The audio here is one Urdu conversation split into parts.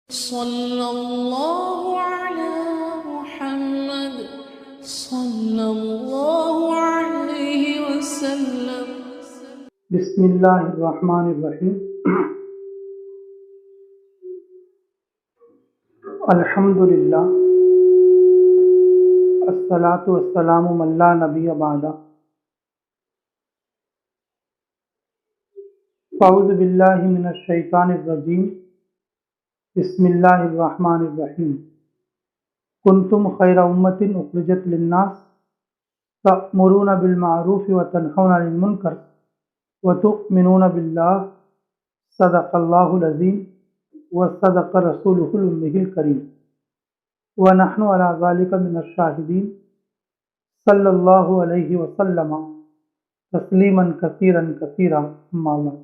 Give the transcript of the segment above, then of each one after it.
صلى الله على محمد صلى الله عليه وسلم. بسم اللہ الرحمن الرحیم. الحمدللہ الصلاۃ والسلام من لا نبی بعدہ. اعوذ باللہ من الشیطان الرجیم. بسم اللہ الرحمن الرحیم. کنتم خیر امۃ اخرجت للناس تأمرون بالمعروف وتنہون عن المنکر وتؤمنون باللہ. صدق اللہ العظیم وصدق رسولہ النبی الکریم ونحن علی ذلک من الشاہدین. صلی اللہ علیہ وسلم تسلیما کثیرا کثیرا. اما بعد.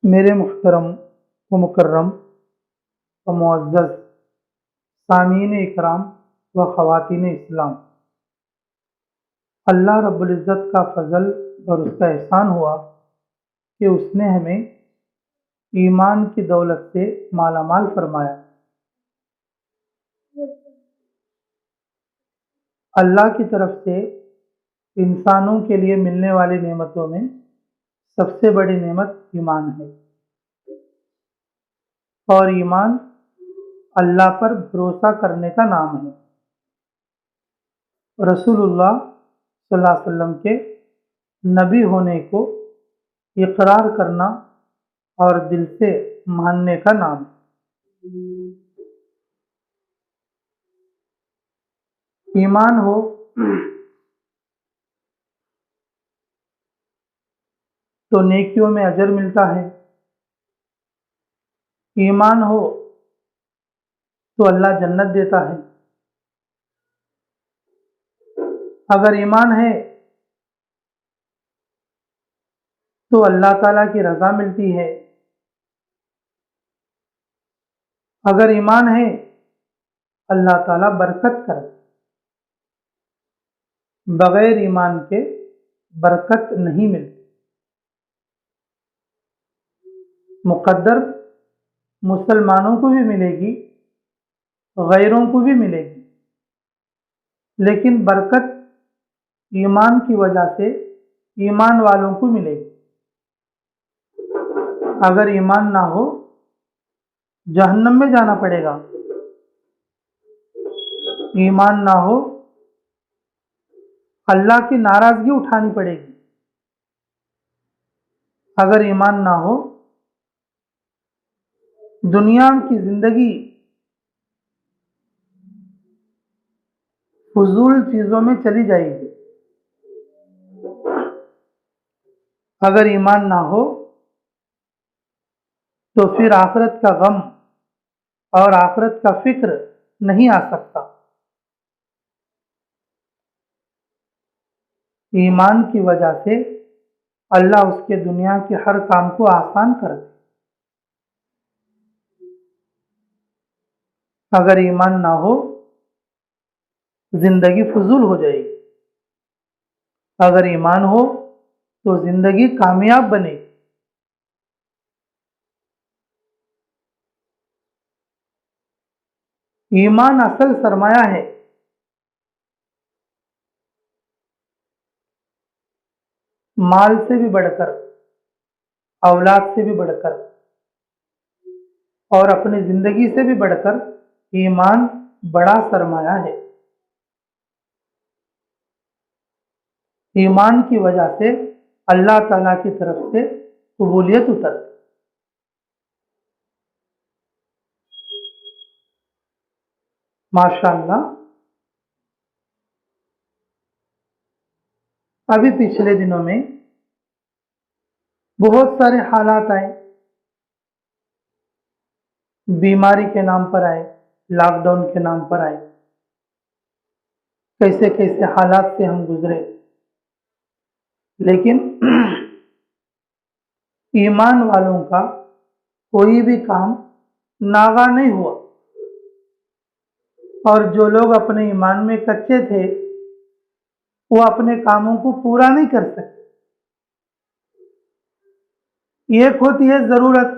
میرے محترم و مکرم و معزز سامعین اکرام و خواتین اسلام، اللہ رب العزت کا فضل اور اس کا احسان ہوا کہ اس نے ہمیں ایمان کی دولت سے مالا مال فرمایا. اللہ کی طرف سے انسانوں کے لیے ملنے والی نعمتوں میں سب سے بڑی نعمت ایمان ہے، اور ایمان اللہ پر بھروسہ کرنے کا نام ہے. رسول اللہ صلی اللہ علیہ وسلم کے نبی ہونے کو اقرار کرنا اور دل سے ماننے کا نام ہے. ایمان ہو تو نیکیوں میں اجر ملتا ہے. ایمان ہو تو اللہ جنت دیتا ہے. اگر ایمان ہے تو اللہ تعالیٰ کی رضا ملتی ہے. اگر ایمان ہے اللہ تعالیٰ برکت کرے. بغیر ایمان کے برکت نہیں ملتی. مقدر مسلمانوں کو بھی ملے گی، غیروں کو بھی ملے گی، لیکن برکت ایمان کی وجہ سے ایمان والوں کو ملے گی. اگر ایمان نہ ہو جہنم میں جانا پڑے گا. ایمان نہ ہو اللہ کی ناراضگی اٹھانی پڑے گی. اگر ایمان نہ ہو دنیا کی زندگی فضول چیزوں میں چلی جائے گی. اگر ایمان نہ ہو تو پھر آخرت کا غم اور آخرت کا فکر نہیں آ سکتا. ایمان کی وجہ سے اللہ اس کے دنیا کے ہر کام کو آسان کر دے. اگر ایمان نہ ہو زندگی فضول ہو جائے گی. اگر ایمان ہو تو زندگی کامیاب بنے گی. ایمان اصل سرمایہ ہے. مال سے بھی بڑھ کر، اولاد سے بھی بڑھ کر، اور اپنی زندگی سے بھی بڑھ کر ایمان بڑا سرمایہ ہے. ایمان کی وجہ سے اللہ تعالیٰ کی طرف سے قبولیت اترتی. ماشاء اللہ. ابھی پچھلے دنوں میں بہت سارے حالات آئے. بیماری کے نام پر آئے، لاک ڈاؤن کے نام پر آئے. کیسے کیسے حالات سے ہم گزرے، لیکن ایمان والوں کا کوئی بھی کام ناغا نہیں ہوا. اور جو لوگ اپنے ایمان میں کچے تھے وہ اپنے کاموں کو پورا نہیں کر سکتے. ایک ہوتی ہے ضرورت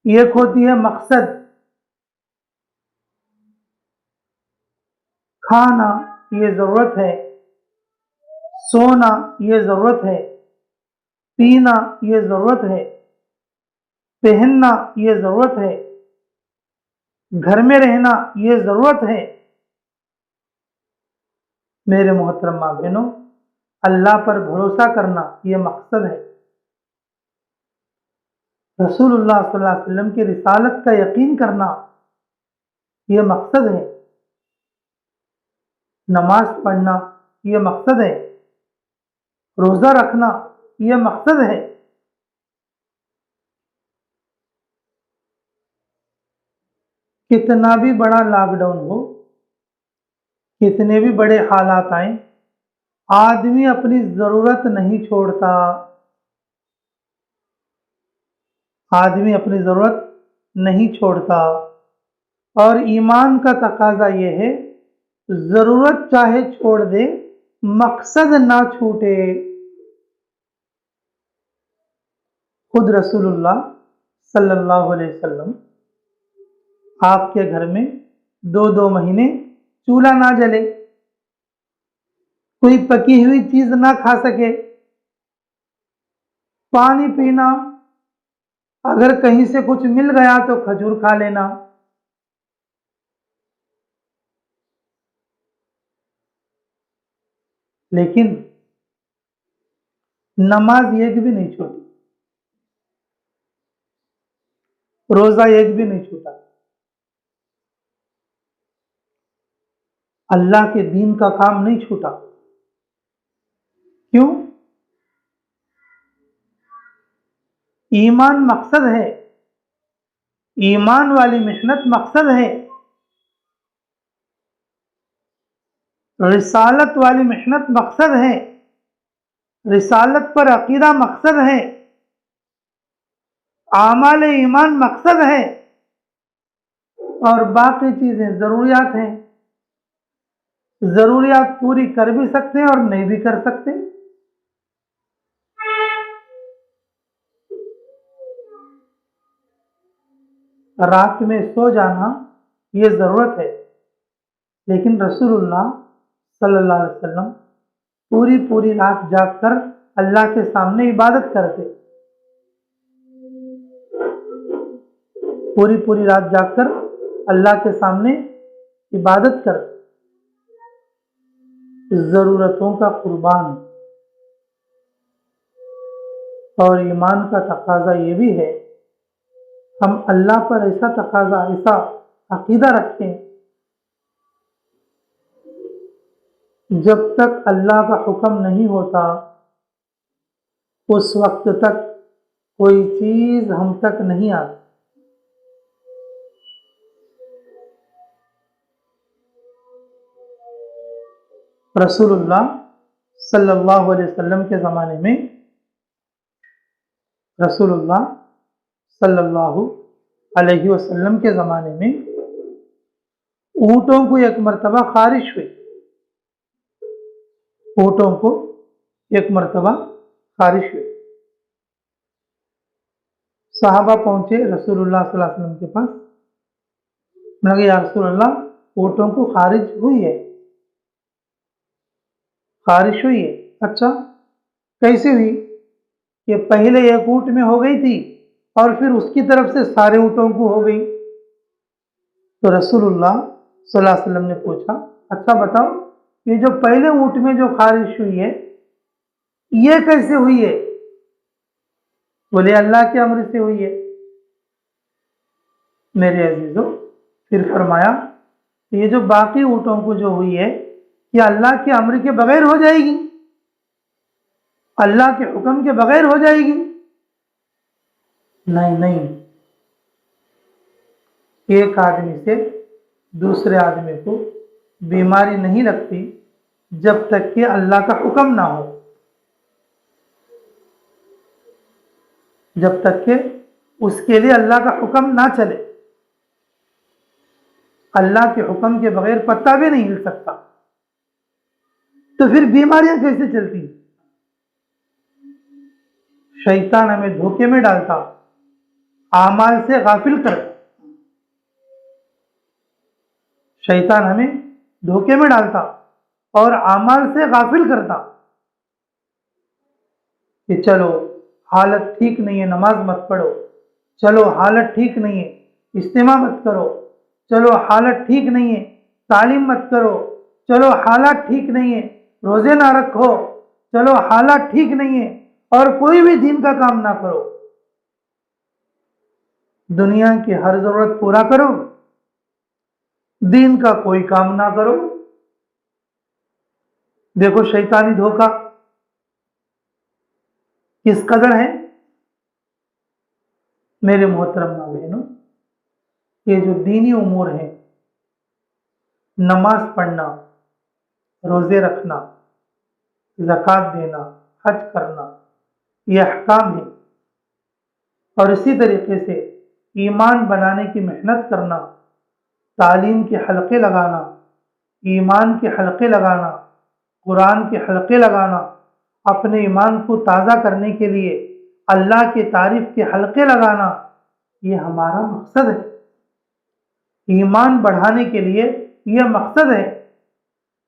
ایک ہوتی ہے مقصد، کھانا یہ ضرورت ہے، سونا یہ ضرورت ہے، پینا یہ ضرورت ہے، پہننا یہ ضرورت ہے، گھر میں رہنا یہ ضرورت ہے۔ میرے محترم ماں بہنوں، اللہ پر بھروسہ کرنا یہ مقصد ہے۔ رسول اللہ صلی اللہ علیہ وسلم کی رسالت کا یقین کرنا یہ مقصد ہے۔ نماز پڑھنا یہ مقصد ہے، روزہ رکھنا یہ مقصد ہے۔ کتنا بھی بڑا لاک ڈاؤن ہو، کتنے بھی بڑے حالات آئیں، آدمی اپنی ضرورت نہیں چھوڑتا، آدمی اپنی ضرورت نہیں چھوڑتا۔ اور ایمان کا تقاضا یہ ہے، ضرورت چاہے چھوڑ دے، مقصد نہ چھوٹے۔ خود رسول اللہ صلی اللہ علیہ وسلم آپ کے گھر میں 2 مہینے چولہا نہ جلے، کوئی پکی ہوئی چیز نہ کھا سکے، پانی پینا، اگر کہیں سے کچھ مل گیا تو کھجور کھا لینا۔ لیکن نماز ایک بھی نہیں چھوٹی، روزہ ایک بھی نہیں چھوٹا، اللہ کے دین کا کام نہیں چھوٹا۔ کیوں؟ ایمان مقصد ہے، ایمان والی محنت مقصد ہے، رسالت والی محنت مقصد ہے، رسالت پر عقیدہ مقصد ہے، اعمال ایمان مقصد ہے، اور باقی چیزیں ضروریات ہیں۔ ضروریات پوری کر بھی سکتے ہیں اور نہیں بھی کر سکتے۔ رات میں سو جانا یہ ضرورت ہے، لیکن رسول اللہ صلی اللہ علیہ وسلم پوری رات جاگ کر اللہ کے سامنے عبادت کرتے، پوری رات جاگ کر اللہ کے سامنے عبادت کرتے، ضرورتوں کا قربان۔ اور ایمان کا تقاضا یہ بھی ہے، ہم اللہ پر ایسا تقاضا، ایسا عقیدہ رکھیں، جب تک اللہ کا حکم نہیں ہوتا اس وقت تک کوئی چیز ہم تک نہیں آتی۔ رسول اللہ صلی اللہ علیہ وسلم کے زمانے میں، رسول اللہ صلی اللہ علیہ وسلم کے زمانے میں اونٹوں کو ایک مرتبہ خارش ہوئی، اونٹوں کو ایک مرتبہ خارش ہوئی۔ صحابہ پہنچے رسول اللہ صلی اللہ علیہ وسلم کے پاس، میں نے کہا یا رسول اللہ اونٹوں کو خارش ہوئی ہے، خارش ہوئی ہے۔ اچھا کیسے ہوئی؟ کہ پہلے ایک اونٹ میں ہو گئی تھی اور پھر اس کی طرف سے سارے اونٹوں کو ہو گئی۔ تو رسول اللہ صلی اللہ علیہ وسلم نے پوچھا اچھا بتاؤ یہ جو پہلے اونٹ میں جو خارش ہوئی ہے یہ کیسے ہوئی ہے؟ بولے اللہ کے امر سے ہوئی ہے۔ میرے عزیزو، پھر فرمایا یہ جو باقی اونٹوں کو جو ہوئی ہے یہ اللہ کے امر کے بغیر ہو جائے گی، اللہ کے حکم کے بغیر ہو جائے گی؟ نہیں، ایک آدمی سے دوسرے آدمی کو بیماری نہیں لگتی جب تک کہ اللہ کا حکم نہ ہو، جب تک کہ اس کے لیے اللہ کا حکم نہ چلے۔ اللہ کے حکم کے بغیر پتا بھی نہیں ہل سکتا، تو پھر بیماریاں کیسے چلتی؟ شیطان ہمیں دھوکے میں ڈالتا، اعمال سے غافل کرتا. شیطان ہمیں دھوکے میں ڈالتا اور اعمال سے غافل کرتا کہ چلو حالت ٹھیک نہیں ہے نماز مت پڑھو، چلو حالت ٹھیک نہیں ہے اجتماع مت کرو، چلو حالت ٹھیک نہیں ہے تعلیم مت کرو، چلو حالات ٹھیک نہیں ہے روزے نہ رکھو، چلو حالات ٹھیک نہیں ہے اور کوئی بھی دین کا کام نہ کرو، دنیا کی ہر ضرورت پورا کرو، دین کا کوئی کام نہ کرو. دیکھو شیطانی دھوکہ کس قدر ہے. میرے محترم ماں بہنوں، یہ جو دینی امور ہیں، نماز پڑھنا، روزے رکھنا، زکوٰۃ دینا، حج کرنا، یہ احکام ہیں. اور اسی طریقے سے ایمان بنانے کی محنت کرنا، تعلیم کے حلقے لگانا، ایمان کے حلقے لگانا، قرآن کے حلقے لگانا، اپنے ایمان کو تازہ کرنے کے لیے اللہ کی تعریف کے حلقے لگانا، یہ ہمارا مقصد ہے. ایمان بڑھانے کے لیے یہ مقصد ہے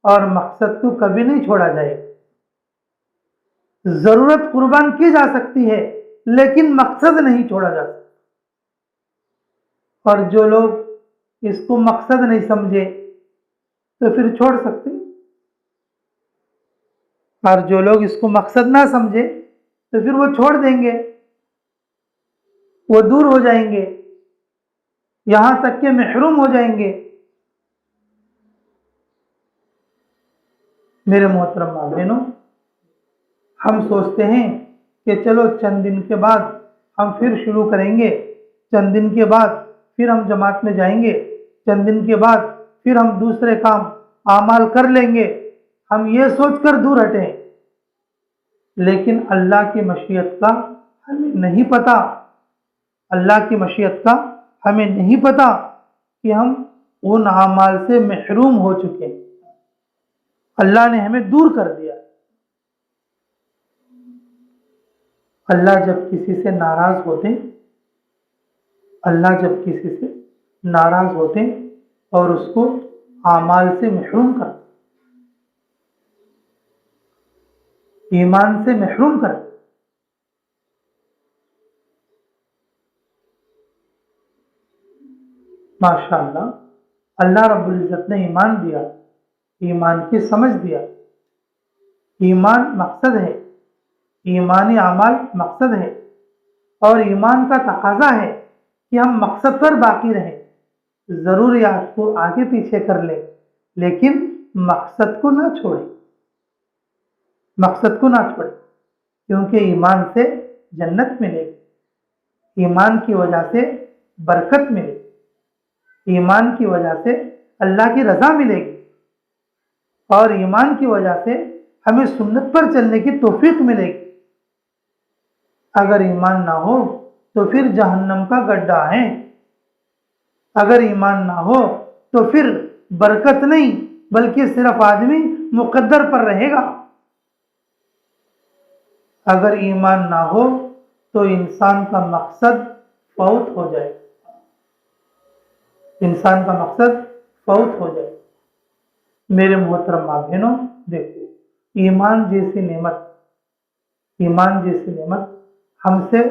اور مقصد کو کبھی نہیں چھوڑا جائے. ضرورت قربان کی جا سکتی ہے لیکن مقصد نہیں چھوڑا جا سکتا. اور جو لوگ اس کو مقصد نہیں سمجھے تو پھر چھوڑ سکتے ہیں، اور جو لوگ اس کو مقصد نہ سمجھے تو پھر وہ چھوڑ دیں گے، وہ دور ہو جائیں گے، یہاں تک کہ محروم ہو جائیں گے. میرے محترم ماں بہنوں، ہم سوچتے ہیں کہ چلو چند دن کے بعد ہم پھر شروع کریں گے، چند دن کے بعد پھر ہم جماعت میں جائیں گے، چند دن کے بعد پھر ہم دوسرے کام اعمال کر لیں گے. ہم یہ سوچ کر دور ہٹیں، لیکن اللہ کی مشیت کا ہمیں نہیں پتہ، اللہ کی مشیت کا ہمیں نہیں پتہ کہ ہم ان اعمال سے محروم ہو چکے ہیں، اللہ نے ہمیں دور کر دیا. اللہ جب کسی سے ناراض ہوتے، اللہ جب کسی سے ناراض ہوتے اور اس کو اعمال سے محروم کرتے، ایمان سے محروم کرتے. ماشاءاللہ اللہ رب العزت نے ایمان دیا، ایمان کی سمجھ دیا. ایمان مقصد ہے، ایمانی اعمال مقصد ہے، اور ایمان کا تقاضا ہے کہ ہم مقصد پر باقی رہیں. ضروریات کو آگے پیچھے کر لیں لیکن مقصد کو نہ چھوڑیں، مقصد کو نہ چھوڑیں، کیونکہ ایمان سے جنت ملے گی، ایمان کی وجہ سے برکت ملے گی، ایمان کی وجہ سے اللہ کی رضا ملے گی، اور ایمان کی وجہ سے ہمیں سنت پر چلنے کی توفیق ملے گی. اگر ایمان نہ ہو تو پھر جہنم کا گڈھا ہے، اگر ایمان نہ ہو تو پھر برکت نہیں بلکہ صرف آدمی مقدر پر رہے گا. اگر ایمان نہ ہو تو انسان کا مقصد فوت ہو جائے، انسان کا مقصد فوت ہو جائے. میرے محترم ماں بہنوں، دیکھو ایمان جیسی نعمت، ایمان جیسی نعمت ہم سے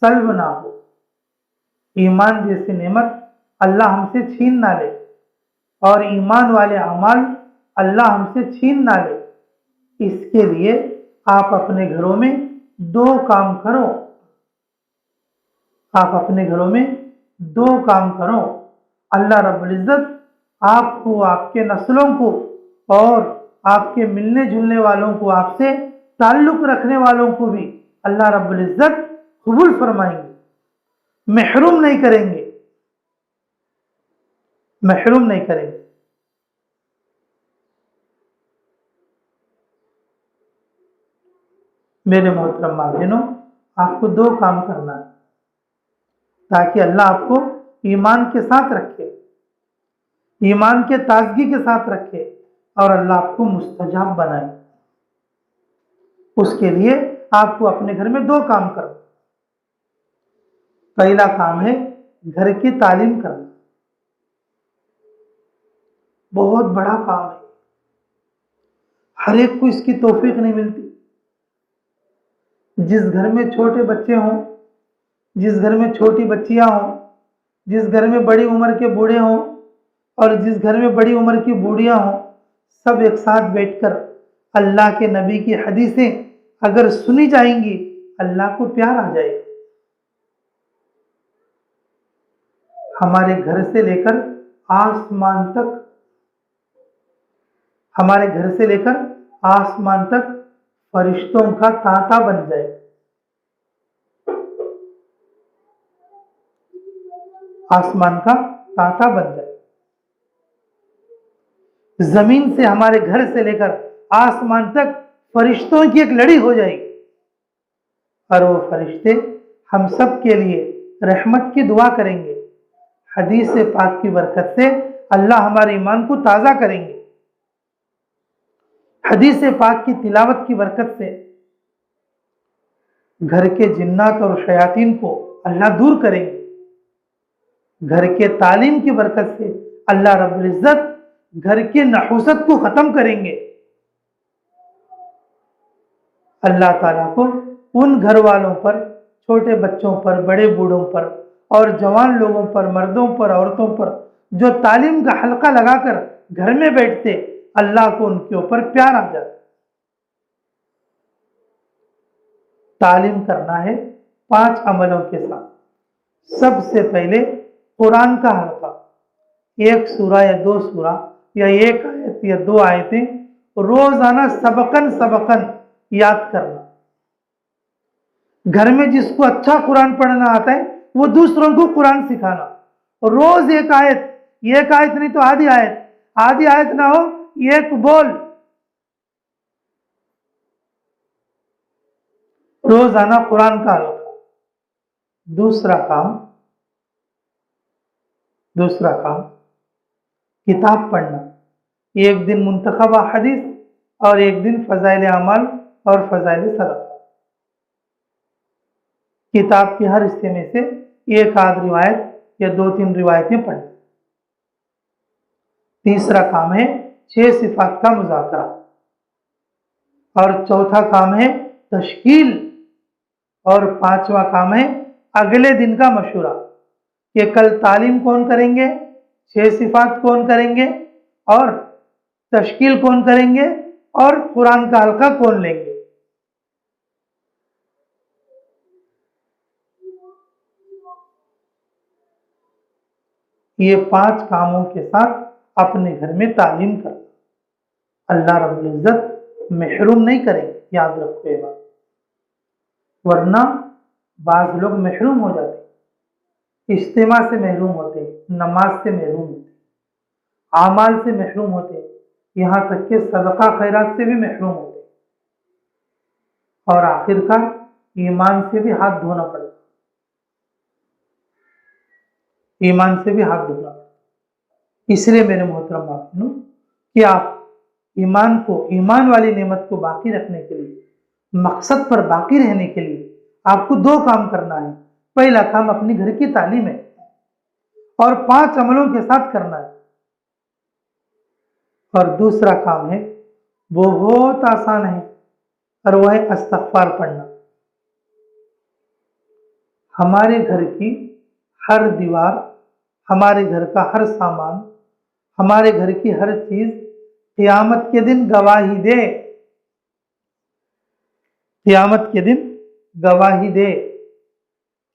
سلب نہ ہو، ایمان جیسی نعمت اللہ ہم سے چھین نہ لے، اور ایمان والے اعمال اللہ ہم سے چھین نہ لے. اس کے لیے آپ اپنے گھروں میں دو کام کرو، آپ اپنے گھروں میں دو کام کرو. اللہ رب العزت آپ کو، آپ کے نسلوں کو اور آپ کے ملنے جلنے والوں کو، آپ سے تعلق رکھنے والوں کو بھی اللہ رب العزت قبول فرمائیں گے، محروم نہیں کریں گے، محروم نہیں کریں گے. میرے محترم ماں بہنوں، آپ کو دو کام کرنا ہے تاکہ اللہ آپ کو ایمان کے ساتھ رکھے، ایمان کے تازگی کے ساتھ رکھے اور اللہ آپ کو مستجاب بنائے. اس کے لیے آپ کو اپنے گھر میں دو کام کرو. پہلا کام ہے گھر کی تعلیم کرنا، بہت بڑا کام ہے، ہر ایک کو اس کی توفیق نہیں ملتی۔ جس گھر میں چھوٹے بچے ہوں، جس گھر میں چھوٹی بچیاں ہوں، جس گھر میں بڑی عمر کے بوڑھے ہوں اور جس گھر میں بڑی عمر کی بوڑھیاں ہوں، سب ایک ساتھ بیٹھ کر اللہ کے نبی کی حدیثیں اگر سنی جائیں گی، اللہ کو پیار آ جائے گا۔ ہمارے گھر سے لے کر آسمان تک، ہمارے گھر سے لے کر آسمان تک فرشتوں کا تانتا بن جائے، آسمان کا تانتا بن جائے۔ زمین سے ہمارے گھر سے لے کر آسمان تک فرشتوں کی ایک لڑی ہو جائے گی، اور وہ فرشتے ہم سب کے لیے رحمت کی دعا کریں گے۔ حدیث پاک کی برکت سے اللہ ہمارے ایمان کو تازہ کریں گے، حدیث پاک کی تلاوت کی برکت سے گھر کے جنات اور شیاطین کو اللہ دور کریں گے، گھر کے تعلیم کی برکت سے اللہ رب العزت گھر کی نحوست کو ختم کریں گے۔ اللہ تعالیٰ کو ان گھر والوں پر، چھوٹے بچوں پر، بڑے بوڑھوں پر اور جوان لوگوں پر، مردوں پر، عورتوں پر جو تعلیم کا حلقہ لگا کر گھر میں بیٹھتے، اللہ کو ان کے اوپر پیار آ جاتا۔ تعلیم کرنا ہے 5 عملوں کے ساتھ۔ سب سے پہلے قرآن کا حلقہ، 1 سورہ یا 2 سورہ یا 1 آیت یا 2 آیتیں روزانہ سبقاً یاد کرنا۔ گھر میں جس کو اچھا قرآن پڑھنا آتا ہے وہ دوسروں کو قرآن سکھانا، روز 1 آیت، 1 آیت نہیں تو آدھی آیت، آدھی آیت نہ ہو 1 بول، روزانہ قرآن کا حلقہ۔ دوسرا کام کتاب پڑھنا، 1 دن منتخبہ حدیث اور 1 دن فضائل اعمال اور فضائل صدقہ۔ کتاب کے ہر حصے میں سے 1 آدھ روایت یا 2-3 روایتیں پڑھنا۔ تیسرا کام ہے 6 صفات کا مذاکرہ، اور چوتھا کام ہے تشکیل، اور 5واں کام ہے اگلے دن کا مشورہ کہ کل تعلیم کون کریں گے، 6 صفات کون کریں گے، اور تشکیل کون کریں گے، اور قرآن کا حلقہ کون لیں گے۔ یہ 5 کاموں کے ساتھ اپنے گھر میں تعلیم کرنا، اللہ رب العزت محروم نہیں کریں گے، یاد رکھو یہ بات۔ ورنہ بعض لوگ محروم ہو جاتے، اجتماع سے محروم ہوتے، نماز سے محروم ہوتے، اعمال سے محروم ہوتے، یہاں تک کہ صدقہ خیرات سے بھی محروم ہوتے، اور آخر کار ایمان سے بھی ہاتھ دھونا پڑتا، ایمان سے بھی ہاتھ دھونا پڑتا۔ اس لیے میرے محترم بھائیوں کہ آپ ایمان کو، ایمان والی نعمت کو باقی رکھنے کے لیے، مقصد پر باقی رہنے کے لیے آپ کو 2 کام کرنا ہے۔ پہلا کام اپنی گھر کی تعلیم ہے اور 5 عملوں کے ساتھ کرنا ہے، اور دوسرا کام ہے وہ بہت آسان ہے، اور وہ ہے استغفار پڑھنا۔ ہمارے گھر کی ہر دیوار، ہمارے گھر کا ہر سامان، ہمارے گھر کی ہر چیز قیامت کے دن گواہی دے، قیامت کے دن گواہی دے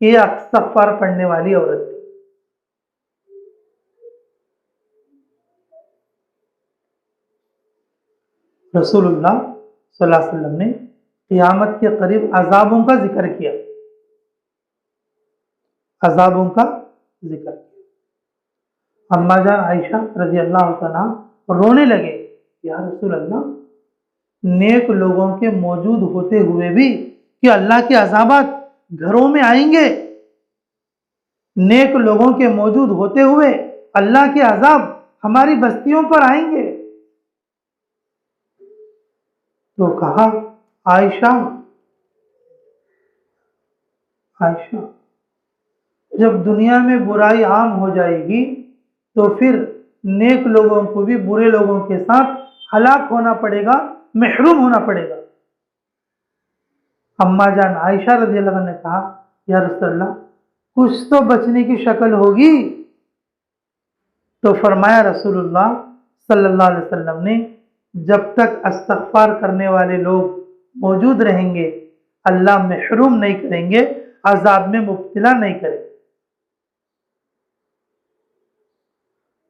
کہ یہ استغفار پڑھنے والی عورت تھی۔ رسول اللہ صلی اللہ علیہ وسلم نے قیامت کے قریب عذابوں کا ذکر کیا، عذابوں کا ذکر کیا۔ اما جان عائشہ رضی اللہ عنہا رونے لگے، یا رسول اللہ، نیک لوگوں کے موجود ہوتے ہوئے بھی کہ اللہ کے عذابات گھروں میں آئیں گے، نیک لوگوں کے موجود ہوتے ہوئے اللہ کے عذاب ہماری بستیوں پر آئیں گے؟ تو کہا عائشہ جب دنیا میں برائی عام ہو جائے گی تو پھر نیک لوگوں کو بھی برے لوگوں کے ساتھ ہلاک ہونا پڑے گا، محروم ہونا پڑے گا۔ اما جان عائشہ رضی اللہ عنہ نے کہا یا رسول اللہ کچھ تو بچنے کی شکل ہوگی، تو فرمایا رسول اللہ صلی اللہ علیہ وسلم نے جب تک استغفار کرنے والے لوگ موجود رہیں گے اللہ محروم نہیں کریں گے، عذاب میں مبتلا نہیں کریں گے۔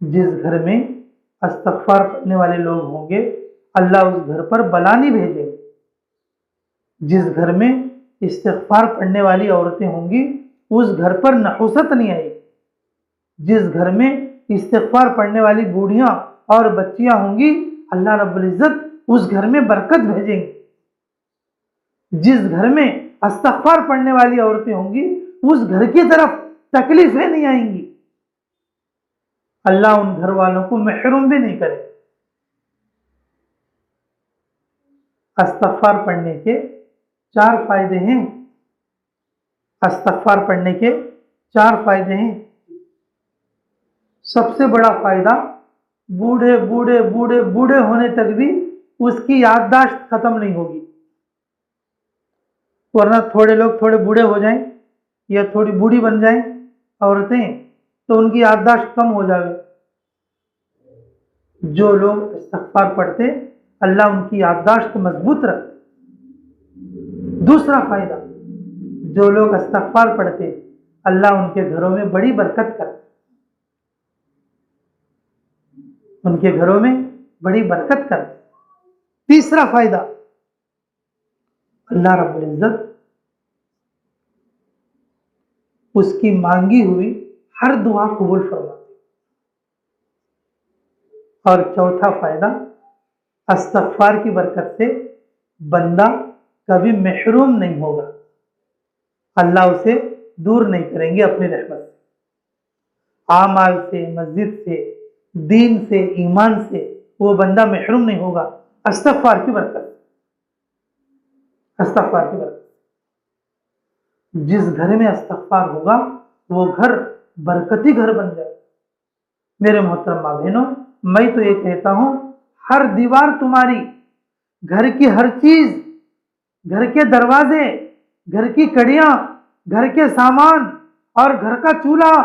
جس گھر میں استغفار کرنے والے لوگ ہوں گے اللہ اس گھر پر بلا نہیں بھیجے گا۔ جس گھر میں استغفار پڑھنے والی عورتیں ہوں گی اس گھر پر نحوست نہیں آئے گی۔ جس گھر میں استغفار پڑھنے والی بوڑھیاں اور بچیاں ہوں گی اللہ رب العزت اس گھر میں برکت بھیجیں گے۔ جس گھر میں استغفار پڑھنے والی عورتیں ہوں گی اس گھر کی طرف تکلیفیں نہیں آئیں گی، اللہ ان گھر والوں کو محروم بھی نہیں کرے۔ استغفار پڑھنے کے 4 فائدے ہیں۔ استغفار پڑھنے کے 4 فائدے ہیں۔ سب سے بڑا فائدہ بوڑھے بوڑھے بوڑھے بوڑھے ہونے تک بھی اس کی یادداشت ختم نہیں ہوگی، ورنہ تھوڑے لوگ تھوڑے بوڑھے ہو جائیں یا تھوڑی بوڑھی بن جائیں عورتیں تو ان کی یادداشت کم ہو جائے۔ جو لوگ استغفار پڑھتے اللہ ان کی یادداشت مضبوط رکھتے۔ دوسرا فائدہ جو لوگ استغفار پڑھتے اللہ ان کے گھروں میں بڑی برکت کرتے، ان کے گھروں میں بڑی برکت کرتے۔ تیسرا فائدہ اللہ رب العزت اس کی مانگی ہوئی ہر دعا قبول فرماتے۔ اور چوتھا فائدہ استغفار کی برکت سے بندہ کبھی محروم نہیں ہوگا، اللہ اسے دور نہیں کریں گے اپنی رحمت سے۔ اعمال سے، مسجد سے، دین سے، ایمان سے وہ بندہ محروم نہیں ہوگا استغفار کی برکت۔ استغفار کی برکت جس گھر میں استغفار ہوگا وہ گھر برکتی گھر بن جائے۔ میرے محترم ماں بہنوں، میں تو یہ کہتا ہوں ہر دیوار تمہاری، گھر کی ہر چیز، گھر کے دروازے، گھر کی کڑیاں، گھر کے سامان اور گھر کا چولہا،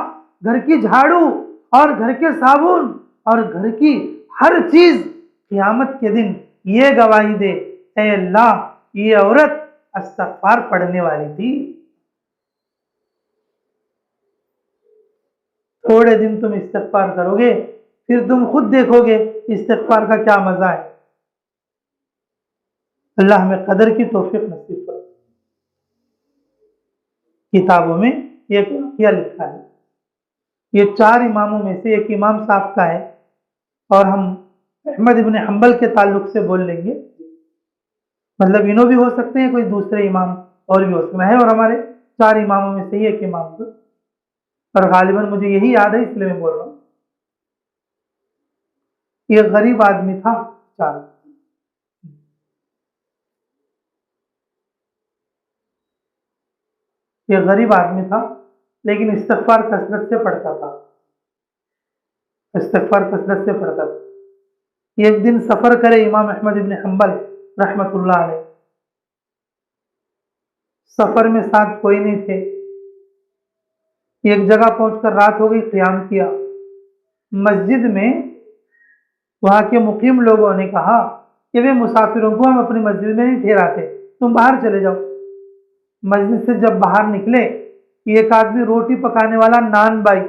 گھر کی جھاڑو اور گھر کے صابن اور گھر کی ہر چیز قیامت کے دن یہ گواہی دے اے اللہ یہ عورت استغفار پڑھنے والی تھی۔ تھوڑے دن تم استغفار کرو گے پھر تم خود دیکھو گے استغفار کا کیا مزہ ہے۔ اللہ ہمیں قدر کی توفیق نصیب کرے۔ کتابوں میں ایک واقعہ لکھا ہے، یہ 4 اماموں میں سے ایک امام صاحب کا ہے اور ہم احمد ابن حنبل کے تعلق سے بول لیں گے، مطلب انہوں بھی ہو سکتے ہیں کوئی دوسرے امام اور بھی ہو سکتے ہیں، اور ہمارے 4 اماموں میں سے ہی ایک امام کو، اور غالباً مجھے یہی یاد ہے اس لیے میں بول رہا ہوں۔ ایک غریب آدمی تھا، ایک غریب آدمی تھا لیکن استغفار کثرت سے پڑھتا تھا، استغفار کثرت سے پڑھتا تھا۔ ایک دن سفر کرے امام احمد ابن حنبل رحمۃ اللہ علیہ، سفر میں ساتھ کوئی نہیں تھے، ایک جگہ پہنچ کر رات ہو گئی، قیام کیا۔ مسجد میں وہاں کے مقیم لوگوں نے کہا کہ وہ مسافروں کو ہم اپنی مسجد میں نہیں ٹھہراتے، تم باہر چلے جاؤ۔ مسجد سے جب باہر نکلے ایک آدمی روٹی پکانے والا نان بائی،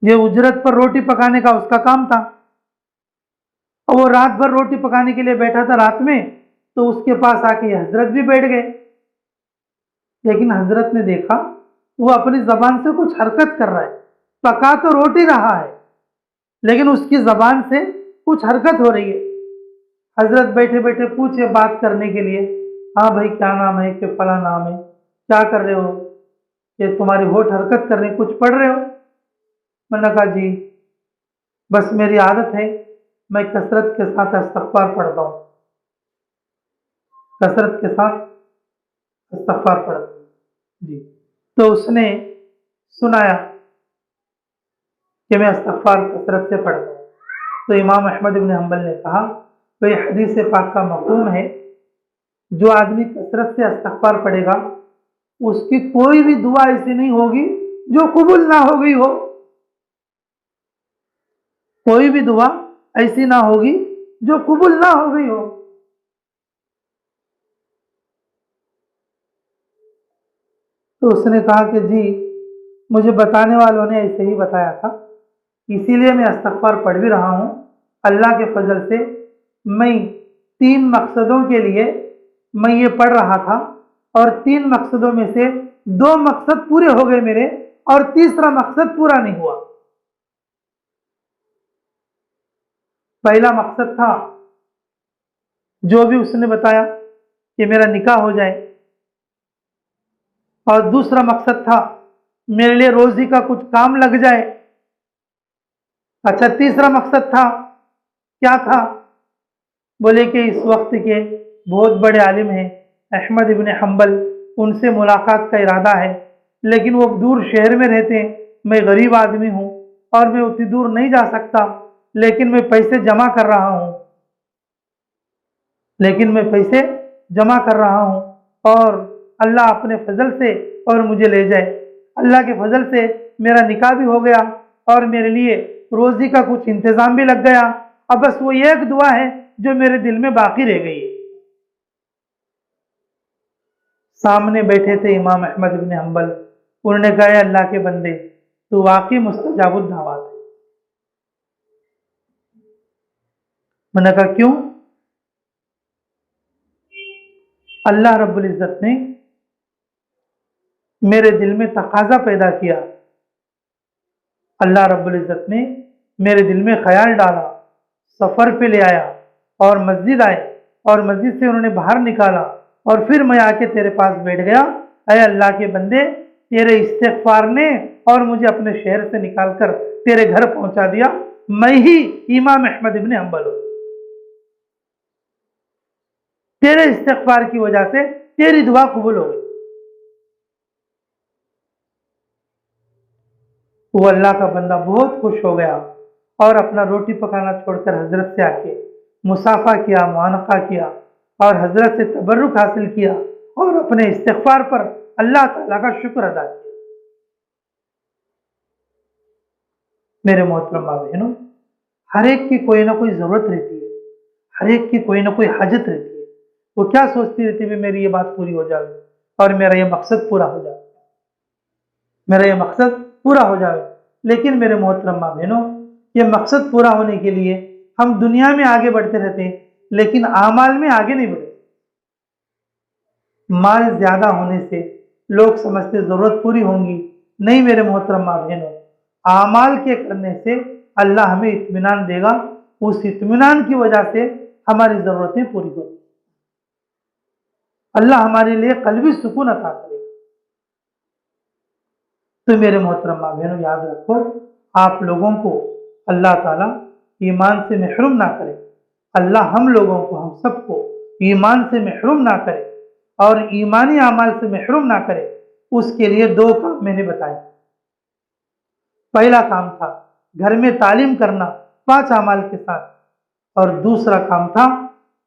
یہ اجرت پر روٹی پکانے کا اس کا کام تھا، اور وہ رات بھر روٹی پکانے کے لیے بیٹھا تھا۔ رات میں تو اس کے پاس آ کے یہ حضرت بھی بیٹھ گئے، لیکن حضرت نے دیکھا وہ اپنی زبان سے کچھ حرکت کر رہا ہے، پکا تو روٹی رہا ہے لیکن اس کی زبان سے کچھ حرکت ہو رہی ہے۔ حضرت بیٹھے بیٹھے پوچھے بات کرنے کے لیے، ہاں بھائی کیا نام ہے؟ کہ فلاں نام ہے۔ کیا کر رہے ہو؟ کہ تمہاری ہونٹ حرکت کر رہے، کچھ پڑھ رہے ہو؟ میں نے کہا جی بس میری عادت ہے، میں کثرت کے ساتھ استغفار پڑھتا ہوں، کثرت کے ساتھ استغفار پڑھتا ہوں۔ جی تو اس نے سنایا کہ میں استغفار کثرت سے پڑھتا ہوں، تو امام احمد بن حنبل نے کہا تو یہ حدیث پاک کا مفہوم ہے، جو آدمی کثرت سے استغفار پڑھے گا اس کی کوئی بھی دعا ایسی نہیں ہوگی جو قبول نہ ہو گئی ہو، کوئی بھی دعا ایسی نہ ہوگی جو قبول نہ ہو گئی ہو۔ تو اس نے کہا کہ جی مجھے بتانے والوں نے ایسے ہی بتایا تھا، اسی لیے میں استغفار پڑھ بھی رہا ہوں۔ اللہ کے فضل سے میں 3 مقصدوں کے لیے میں یہ پڑھ رہا تھا، اور 3 مقصدوں میں سے 2 مقصد پورے ہو گئے میرے، اور تیسرا مقصد پورا نہیں ہوا۔ پہلا مقصد تھا جو بھی اس نے بتایا کہ میرا نکاح ہو جائے، اور دوسرا مقصد تھا میرے لیے روزی کا کچھ کام لگ جائے۔ اچھا، تیسرا مقصد تھا کیا تھا؟ بولے کہ اس وقت کے بہت بڑے عالم ہیں احمد ابن حنبل، ان سے ملاقات کا ارادہ ہے، لیکن وہ دور شہر میں رہتے ہیں، میں غریب آدمی ہوں اور میں اتنی دور نہیں جا سکتا، لیکن میں پیسے جمع کر رہا ہوں، اور اللہ اپنے فضل سے اور مجھے لے جائے۔ اللہ کے فضل سے میرا نکاح بھی ہو گیا اور میرے لیے روزی کا کچھ انتظام بھی لگ گیا، اب بس وہ ایک دعا ہے جو میرے دل میں باقی رہ گئی ہے۔ سامنے بیٹھے تھے امام احمد بن حنبل، انہوں نے کہا اللہ کے بندے تو واقعی مستجاب الدعوات ہے۔ میں نے کہا کیوں؟ اللہ رب العزت نے میرے دل میں تقاضا پیدا کیا، اللہ رب العزت نے میرے دل میں خیال ڈالا، سفر پہ لے آیا اور مسجد آئے، اور مسجد سے انہوں نے باہر نکالا، اور پھر میں آ کے تیرے پاس بیٹھ گیا۔ اے اللہ کے بندے، تیرے استغفار نے اور مجھے اپنے شہر سے نکال کر تیرے گھر پہنچا دیا، میں ہی امام احمد ابن حنبل ہوں، تیرے استغفار کی وجہ سے تیری دعا قبول ہو گئی۔ وہ اللہ کا بندہ بہت خوش ہو گیا اور اپنا روٹی پکانا چھوڑ کر حضرت سے آ کے مصافحہ کیا، معانقہ کیا، اور حضرت سے تبرک حاصل کیا، اور اپنے استغفار پر اللہ تعالیٰ کا شکر ادا کیا۔ میرے محترم ماں بہنوں، ہر ایک کی کوئی نہ کوئی ضرورت رہتی ہے، ہر ایک کی کوئی نہ کوئی حاجت رہتی ہے، وہ کیا سوچتی رہتی ہے میری یہ بات پوری ہو جائے اور میرا یہ مقصد پورا ہو جائے، میرا یہ مقصد پورا ہو جائے۔ لیکن میرے محترم ماں بہنوں، یہ مقصد پورا ہونے کے لیے ہم دنیا میں آگے بڑھتے رہتے ہیں، لیکن اعمال میں آگے نہیں بڑھتے۔ مال زیادہ ہونے سے لوگ سمجھتے ضرورت پوری ہوں گی، نہیں میرے محترم ماں بہنوں، اعمال کے کرنے سے اللہ ہمیں اطمینان دے گا، اس اطمینان کی وجہ سے ہماری ضرورتیں پوری ہوگی، اللہ ہمارے لیے قلبی سکون عطا کرے گا۔ تو میرے محترم ماں بہنوں، یاد رکھو، آپ لوگوں کو اللہ تعالیٰ ایمان سے محروم نہ کرے، اللہ ہم لوگوں کو، ہم سب کو ایمان سے محروم نہ کرے اور ایمانی اعمال سے محروم نہ کرے۔ اس کے لیے 2 کام میں نے بتائے۔ پہلا کام تھا گھر میں تعلیم کرنا 5 اعمال کے ساتھ، اور دوسرا کام تھا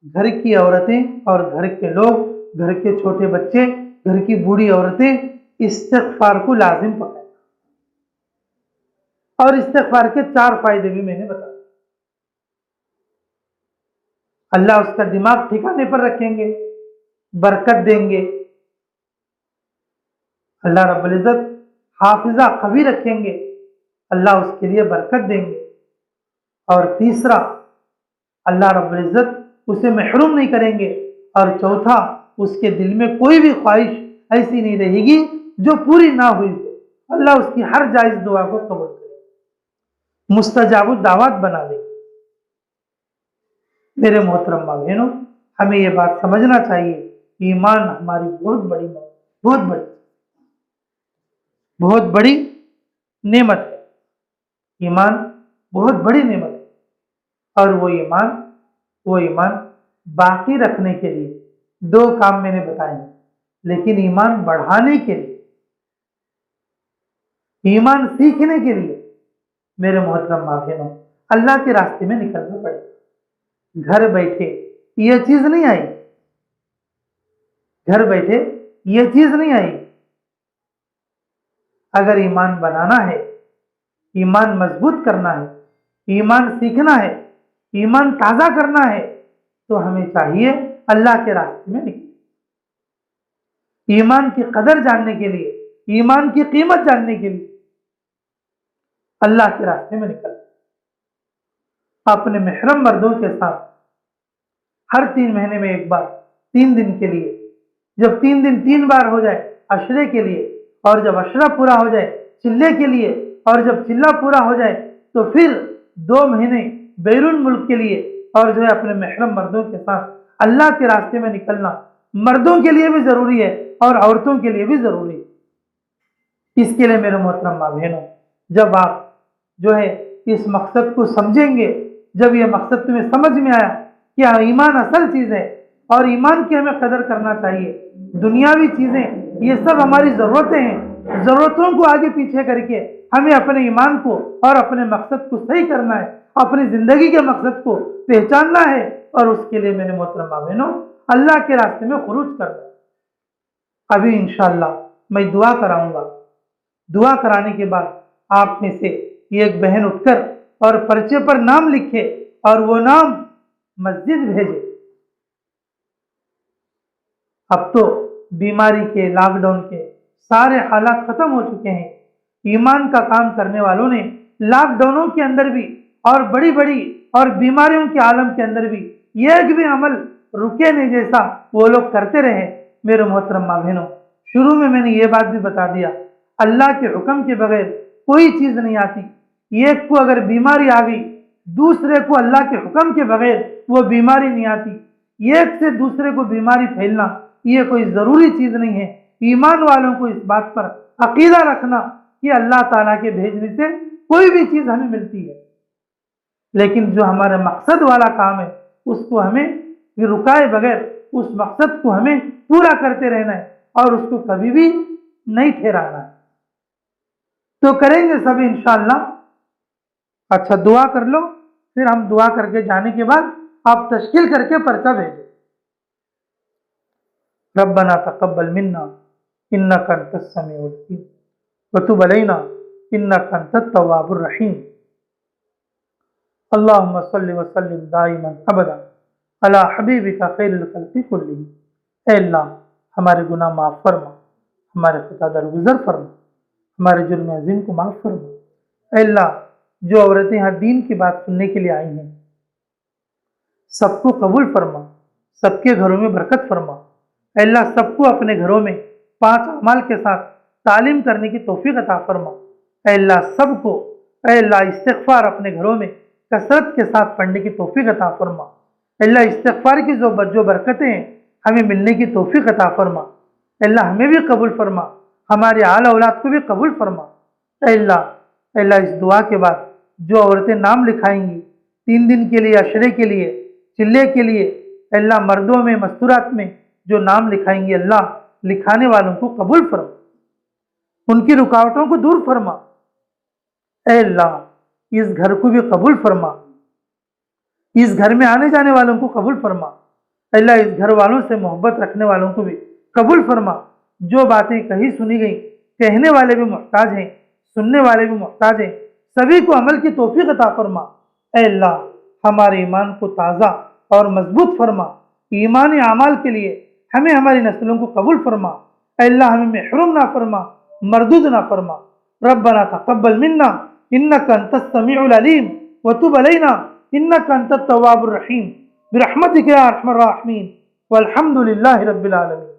گھر کی عورتیں اور گھر کے لوگ، گھر کے چھوٹے بچے، گھر کی بوڑھی عورتیں استغفار کو لازم پکڑیں، اور استغفار کے 4 فائدے بھی میں نے بتائے۔ اللہ اس کا دماغ ٹھکانے پر رکھیں گے، برکت دیں گے، اللہ رب العزت حافظہ قوی رکھیں گے، اللہ اس کے لیے برکت دیں گے، اور تیسرا اللہ رب العزت اسے محروم نہیں کریں گے، اور چوتھا اس کے دل میں کوئی بھی خواہش ایسی نہیں رہے گی جو پوری نہ ہوئی ہو، اللہ اس کی ہر جائز دعا کو قبول کرے گا، مستجاب الدعوات بنا دے گا۔ میرے محترم ماں بہنوں، ہمیں یہ بات سمجھنا چاہیے، ایمان ہماری بہت بڑی نعمت ہے، ایمان بہت بڑی نعمت ہے، اور وہ ایمان باقی رکھنے کے لیے 2 کام میں نے بتائے ہیں، لیکن ایمان بڑھانے کے لیے ایمان سیکھنے کے لیے میرے محترم ماں بہنوں اللہ کے راستے میں نکلنا پڑے گا۔ گھر بیٹھے یہ چیز نہیں آئی، گھر بیٹھے یہ چیز نہیں آئی۔ اگر ایمان بنانا ہے، ایمان مضبوط کرنا ہے، ایمان سیکھنا ہے، ایمان تازہ کرنا ہے، تو ہمیں چاہیے اللہ کے راستے میں نکلیں۔ ایمان کی قدر جاننے کے لیے، ایمان کی قیمت جاننے کے لیے اللہ کے راستے میں نکلیں۔ اپنے محرم مردوں کے ساتھ ہر 3 مہینے میں ایک بار 3 دن کے لیے، جب 3 دن 3 بار ہو جائے عشرے کے لیے، اور جب عشرہ پورا ہو جائے چلے کے لیے، اور جب چلہ پورا ہو جائے تو پھر 2 مہینے بیرون ملک کے لیے، اور جو ہے اپنے محرم مردوں کے ساتھ اللہ کے راستے میں نکلنا مردوں کے لیے بھی ضروری ہے اور عورتوں کے لیے بھی ضروری ہے۔ اس کے لیے میرے محترم ماں بہنوں، جب آپ جو ہے اس مقصد کو سمجھیں گے، جب یہ مقصد تمہیں سمجھ میں آیا کہ ایمان اصل چیز ہے اور ایمان کی ہمیں قدر کرنا چاہیے، دنیاوی چیزیں یہ سب ہماری ضرورتیں ہیں، ضرورتوں کو آگے پیچھے کر کے ہمیں اپنے ایمان کو اور اپنے مقصد کو صحیح کرنا ہے، اپنی زندگی کے مقصد کو پہچاننا ہے، اور اس کے لیے میرے محترم ماں بہنوں اللہ کے راستے میں خروج کرنا ہے۔ ابھی انشاءاللہ میں دعا کراؤں گا، دعا کرانے کے بعد آپ میں سے ایک بہن اٹھ کر اور پرچے پر نام لکھے اور وہ نام مسجد بھیجے۔ اب تو بیماری کے، لاک ڈاؤن کے سارے حالات ختم ہو چکے ہیں۔ ایمان کا کام کرنے والوں نے لاک ڈاؤنوں کے اندر بھی اور بڑی بڑی اور بیماریوں کے عالم کے اندر بھی ایک بھی عمل رکے نہیں جیسا وہ لوگ کرتے رہے۔ میرے محترم ماں بہنوں، شروع میں نے یہ بات بھی بتا دیا، اللہ کے حکم کے بغیر کوئی چیز نہیں آتی۔ ایک کو اگر بیماری آ گئی، دوسرے کو اللہ کے حکم کے بغیر وہ بیماری نہیں آتی۔ ایک سے دوسرے کو بیماری پھیلنا یہ کوئی ضروری چیز نہیں ہے۔ ایمان والوں کو اس بات پر عقیدہ رکھنا کہ اللہ تعالیٰ کے بھیجنے سے کوئی بھی چیز ہمیں ملتی ہے، لیکن جو ہمارا مقصد والا کام ہے اس کو ہمیں رکائے بغیر اس مقصد کو ہمیں پورا کرتے رہنا ہے اور اس کو کبھی بھی نہیں ٹھہرانا ہے۔ تو کریں گے سب انشاءاللہ۔ اچھا دعا کر لو، پھر ہم دعا کر کے جانے کے بعد آپ تشکیل کر کے پرچہ بھیجیں۔ ربنا تقبل منا انك انت السميع العليم وتب علينا انك انت التواب الرحيم اللهم صل وسلم دائما ابدا على حبيبك خير الخلق كلهم۔ اے اللہ ہمارے گناہ معاف فرما، ہمارے خطا درگزر فرما، ہمارے جرم عظیم کو معاف فرما۔ اے اللہ جو عورتیں یہاں دین کی بات سننے کے لیے آئی ہیں سب کو قبول فرما، سب کے گھروں میں برکت فرما۔ اے اللہ سب کو اپنے گھروں میں 5 اعمال کے ساتھ تعلیم کرنے کی توفیق عطا فرما۔ اے اللہ سب کو اے اللہ استغفار اپنے گھروں میں کثرت کے ساتھ پڑھنے کی توفیق عطا فرما۔ اے اللہ استغفار کی جو برکتیں ہیں ہمیں ملنے کی توفیق عطا فرما۔ اے اللہ ہمیں بھی قبول فرما، ہمارے آل اولاد کو بھی قبول فرما۔ اے اللہ اس دعا کے بعد جو عورتیں نام لکھائیں گی 3 دن کے لیے، عشرے کے لیے، چلے کے لیے، اے اللہ مردوں میں مستورات میں جو نام لکھائیں گی اللہ لکھانے والوں کو قبول فرما، ان کی رکاوٹوں کو دور فرما۔ اے اللہ اس گھر کو بھی قبول فرما، اس گھر میں آنے جانے والوں کو قبول فرما۔ اے اللہ اس گھر والوں سے محبت رکھنے والوں کو بھی قبول فرما۔ جو باتیں کہی سنی گئی، کہنے والے بھی محتاج ہیں، سننے والے بھی محتاج ہیں، سبھی کو عمل کی توفیق عطا فرما۔ اے اللہ ہمارے ایمان کو تازہ اور مضبوط فرما، ایمانی اعمال کے لیے ہمیں ہماری نسلوں کو قبول فرما۔ اے اللہ ہمیں محروم نہ فرما، مردود نہ فرما۔ ربنا تقبل منا انك انت السميع العليم وتب علينا انك انت التواب الرحيم برحمتك يا ارحم الراحمين والحمد لله رب العالمين۔